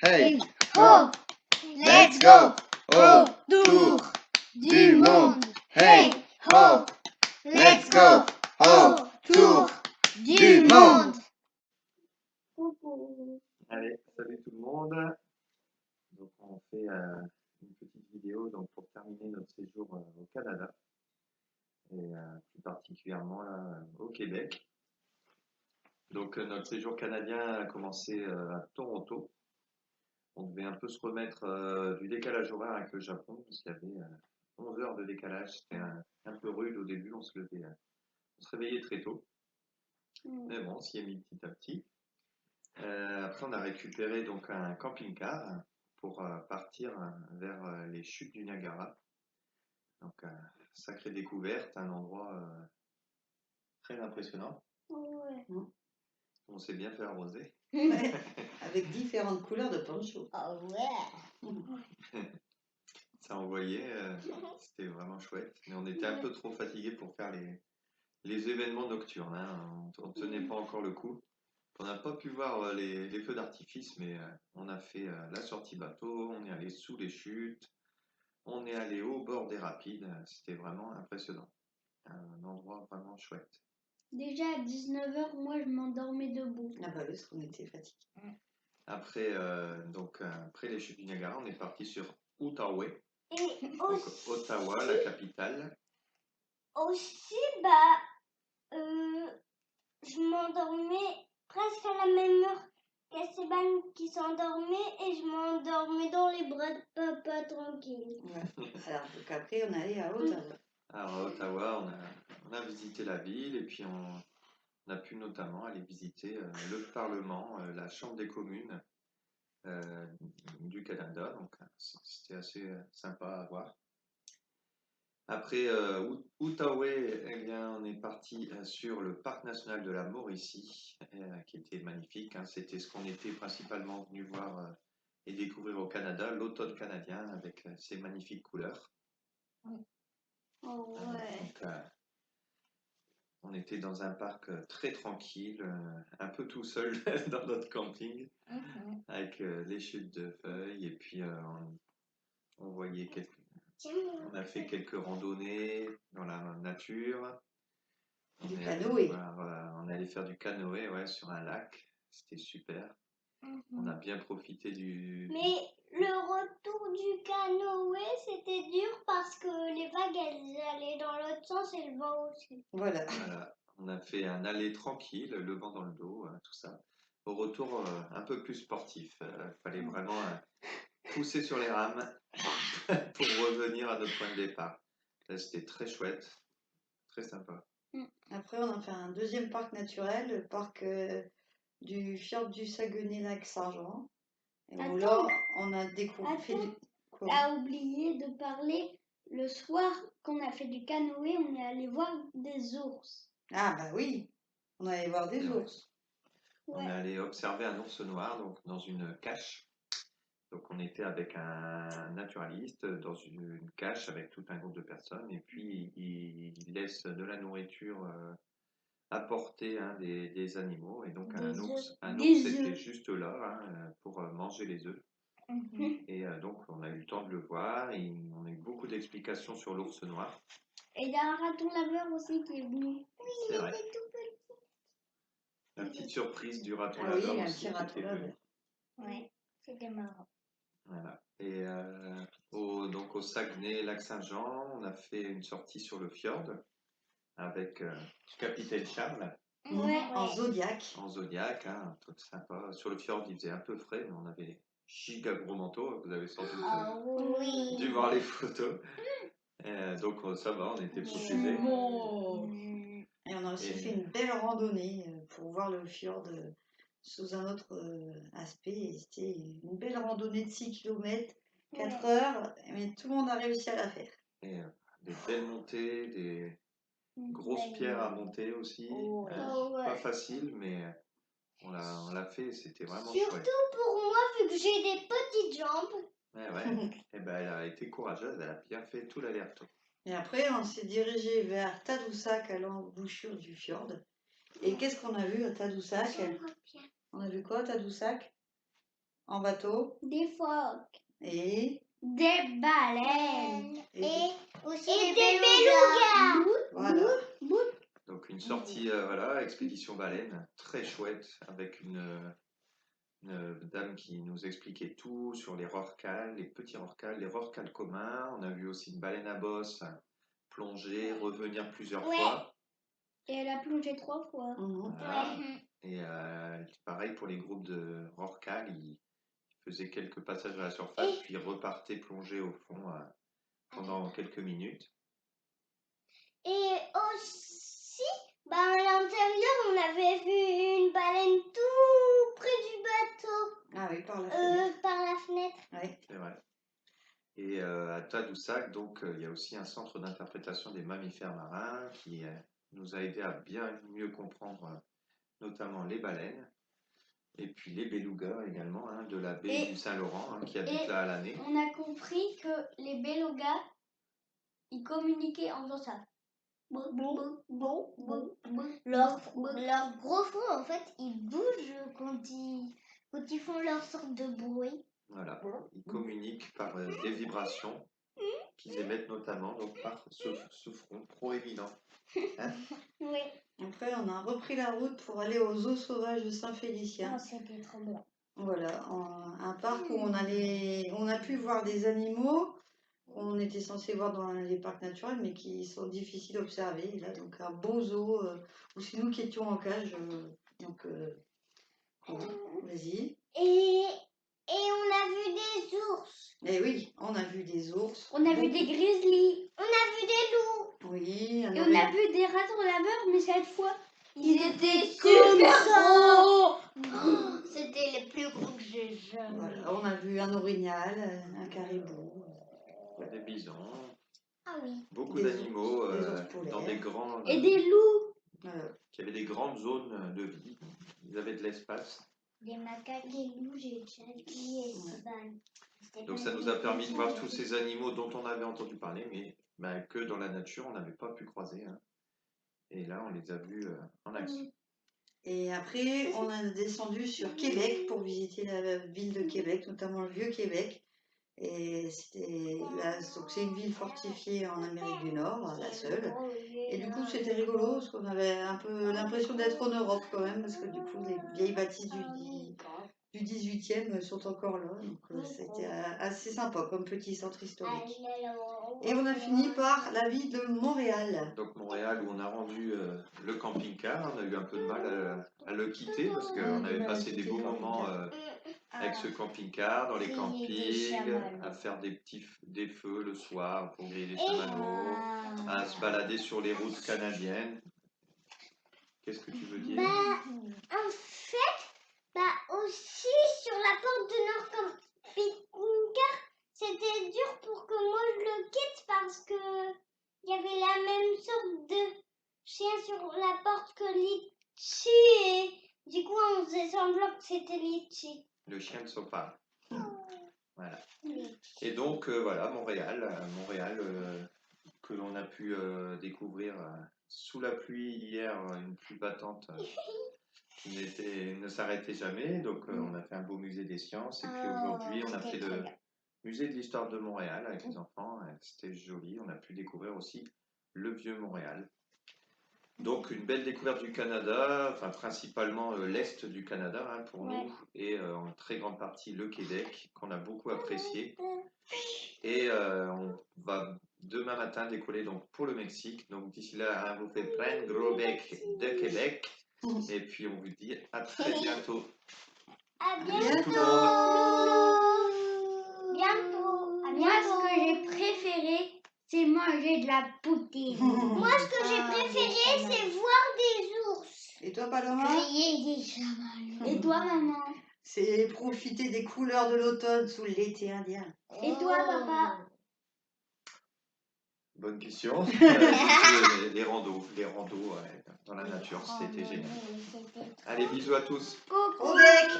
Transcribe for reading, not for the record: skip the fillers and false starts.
Hey, ho, let's go autour du monde. Hey, ho, let's go autour du monde. Allez, salut tout le monde. Donc on fait une petite vidéo donc, pour terminer notre séjour au Canada et plus particulièrement là, au Québec. Donc notre séjour canadien a commencé à Toronto. On devait un peu se remettre du décalage horaire avec le Japon parce qu'il y avait 11 heures de décalage. C'était un peu rude au début, on se réveillait très tôt. Mais bon, on s'y est mis petit à petit. Après, on a récupéré donc un camping-car pour partir vers les chutes du Niagara. Donc, sacrée découverte, un endroit très impressionnant. Ouais. On s'est bien fait arroser. Ouais, avec différentes couleurs de poncho. Oh ouais. Ça envoyait, c'était vraiment chouette. Mais on était un peu trop fatigués pour faire les événements nocturnes. Hein. On ne tenait pas encore le coup. On n'a pas pu voir les feux d'artifice, mais on a fait la sortie bateau, on est allé sous les chutes, on est allé au bord des rapides. C'était vraiment impressionnant. Un endroit vraiment chouette. Déjà à 19h, moi je m'endormais debout. Ah bah oui, parce qu'on était fatigués. Après, après les chutes du Niagara, on est parti sur Outaouais. Et Donc, Ottawa, la capitale. aussi, je m'endormais presque à la même heure qu'Esteban qui s'endormait et je m'endormais dans les bras de papa tranquille. Ouais. Alors, donc après, on est allé à Ottawa. Alors, à Ottawa, on a visité la ville et puis on a pu notamment aller visiter le Parlement, la Chambre des communes du Canada. Donc, c'était assez sympa à voir. Après Outaouais, eh bien, on est parti sur le parc national de la Mauricie, qui était magnifique. Hein. C'était ce qu'on était principalement venu voir et découvrir au Canada, l'automne canadien avec ses magnifiques couleurs. Oh ouais. Donc, on était dans un parc très tranquille, un peu tout seul dans notre camping, avec les chutes de feuilles et puis on voyait on a fait quelques randonnées dans la nature. Du canoë. On est allé faire du canoë sur un lac. C'était super. On a bien profité du... Mais le retour du canoë, c'était dur parce que les vagues, elles allaient dans l'autre sens et le vent aussi. Voilà. On a fait un aller tranquille, le vent dans le dos, tout ça. Au retour, un peu plus sportif. Fallait vraiment pousser sur les rames pour revenir à notre point de départ. Là, c'était très chouette, très sympa. Après, on a fait un deuxième parc naturel, le parc du fjord du Saguenay-Lac-Saint-Jean. Et où là, on a découvert... T'as oublié de parler, le soir qu'on a fait du canoë, on est allé voir des ours. Ah bah oui, on allait voir des ours. Ouais. On est allé observer un ours noir donc, dans une cache. Donc on était avec un naturaliste dans une cache avec tout un groupe de personnes et puis il laisse de la nourriture apporter des animaux et donc un ours était juste là pour manger les œufs. Et donc on a eu le temps de le voir et on a eu beaucoup d'explications sur l'ours noir. Et il y a un raton laveur aussi qui est venu. Oui, il était tout petit. La petite surprise du raton laveur. laveur Oui, un aussi. petit raton laveur. Ouais, c'était marrant. Voilà. Et donc au Saguenay, Lac-Saint-Jean, on a fait une sortie sur le fjord avec Capitaine Charles. Ouais. En Zodiac. En Zodiac, un truc sympa. Sur le fjord, il faisait un peu frais, mais on avait giga gros manteaux. Vous avez sans doute dû voir les photos. Donc ça va, on était protégés. Et on a aussi fait une belle randonnée pour voir le fjord sous un autre aspect. C'était une belle randonnée de 6 km, 4 heures, mais tout le monde a réussi à la faire. Et des belles montées, des grosses pierres à monter aussi. Pas facile, mais on l'a fait, c'était vraiment chouette. Surtout pour moi, vu que j'ai des petites jambes. Ouais. Et ben, elle a été courageuse, elle a bien fait tout l'aller-retour. Et après, on s'est dirigé vers Tadoussac à l'embouchure du fjord. Et qu'est-ce qu'on a vu à Tadoussac? On a vu quoi à Tadoussac? en bateau. Des phoques. Et Des baleines. Et aussi des belugas. voilà. Donc une sortie, voilà, expédition baleine, très chouette, avec une dame qui nous expliquait tout sur les rorquals, les petits rorquals, les rorquals communs. On a vu aussi une baleine à bosse plonger, revenir plusieurs fois. Et elle a plongé 3 fois. Voilà. Et pareil pour les groupes de rorquals, ils faisaient quelques passages à la surface, puis repartaient plonger au fond pendant quelques minutes. Et aussi, à l'intérieur, on avait vu une baleine tout près du bateau. Ah oui, par la fenêtre. Par la fenêtre. Ouais. C'est vrai. Et à Tadoussac, donc, il y a aussi un centre d'interprétation des mammifères marins qui nous a aidé à bien mieux comprendre notamment les baleines et puis les belugas également, de la baie du Saint-Laurent, qui habitent là à l'année. On a compris que les belugas, ils communiquaient en faisant ça. Leur gros fond, en fait, ils bougent quand ils font leur sorte de bruit. Voilà, ils communiquent par des vibrations qu'ils émettent notamment donc par ce front proéminent. Oui. Après, on a repris la route pour aller aux eaux sauvages de Saint-Félicien. C'était trop bien. Voilà, un parc où on a pu voir des animaux qu'on était censé voir dans les parcs naturels, mais qui sont difficiles à observer. Et là, donc un beau zoo où c'est nous qui étions en cage. Donc, vas-y. Et on a vu des ours. Eh oui, on a vu des ours. On a vu des grizzlies. On a vu des loups. Oui, Et on a vu des ratons laveurs, mais cette fois, ils étaient super gros. C'était les plus gros que j'ai jamais. Voilà, on a vu un orignal, un caribou. Des bisons. Ah oui. Beaucoup d'animaux dans des grands. Et des loups. Qui avaient des grandes zones de vie. Ils avaient de l'espace. Des macaques, des loups, j'ai déjà dit. Donc ça nous a permis de voir tous ces animaux dont on avait entendu parler, mais que dans la nature, on n'avait pas pu croiser. Et là, on les a vus en action. Et après, on a descendu sur Québec pour visiter la ville de Québec, notamment le Vieux-Québec. Et donc c'est une ville fortifiée en Amérique du Nord, la seule. Et du coup, c'était rigolo parce qu'on avait un peu l'impression d'être en Europe quand même, parce que du coup, les vieilles bâtisses du 18e sont encore là. Donc c'était assez sympa comme petit centre historique. Et on a fini par la ville de Montréal. Donc Montréal, où on a rendu le camping-car. On a eu un peu de mal à le quitter parce qu'on avait passé des beaux moments avec ce camping-car, dans les campings, à faire des feux le soir pour griller des chamallows, à se balader sur les routes canadiennes. Qu'est-ce que tu veux dire? En fait, aussi sur la porte de notre camping-car, c'était dur pour que moi je le quitte parce que il y avait la même sorte de chien sur la porte que Litchi et du coup on faisait semblant que c'était Litchi. Le chien de Sopa. Voilà. Et donc voilà, Montréal que l'on a pu découvrir sous la pluie hier, une pluie battante qui ne s'arrêtait jamais. Donc on a fait un beau musée des sciences et puis aujourd'hui on a fait le musée de l'histoire de Montréal avec les enfants. C'était joli, on a pu découvrir aussi le vieux Montréal. Donc une belle découverte du Canada, enfin principalement l'Est du Canada pour nous, et en très grande partie le Québec, qu'on a beaucoup apprécié. Et on va demain matin décoller donc pour le Mexique. Donc d'ici là, vous faites plein de gros becs de Québec. Et puis on vous dit à très bientôt. À bientôt. Moi, ce que j'ai préféré, c'est manger de la poutine. Moi, ce que j'ai préféré, c'est voir des ours. Et toi, Paloma? Griller des chamallows. Et toi, maman? C'est profiter des couleurs de l'automne sous l'été indien. Et toi, papa? Bonne question. Les randos dans la nature, c'était génial. Allez, bisous à tous. Au bec.